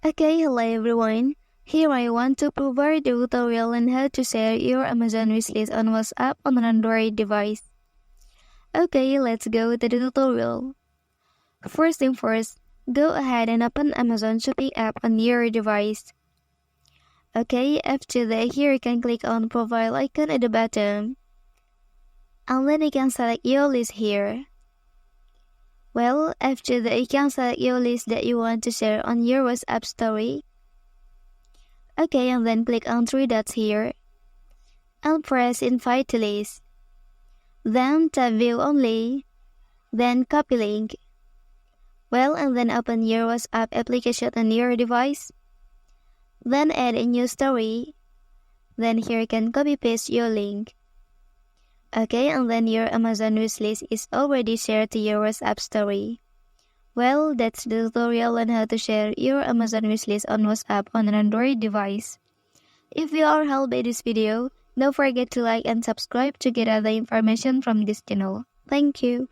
Okay, hello everyone. Here I want to provide a tutorial on how to share your Amazon wishlist on WhatsApp on an Android device. Okay, let's go to the tutorial. First thing first, go ahead and open Amazon Shopping app on your device. Okay, after that, here you can click on profile icon at the bottom. And then you can select your list here. Well, after that, you can select your list that you want to share on your WhatsApp story. Okay, and then click on three dots here. And press invite to list. Then tap view only. Then copy link. Well, and then open your WhatsApp application on your device. Then add a new story. Then here you can copy paste your link. Okay, and then your Amazon wishlist is already shared to your WhatsApp story. Well, that's the tutorial on how to share your Amazon wishlist on WhatsApp on an Android device. If you are helped by this video, don't forget to like and subscribe to get other information from this channel. Thank you.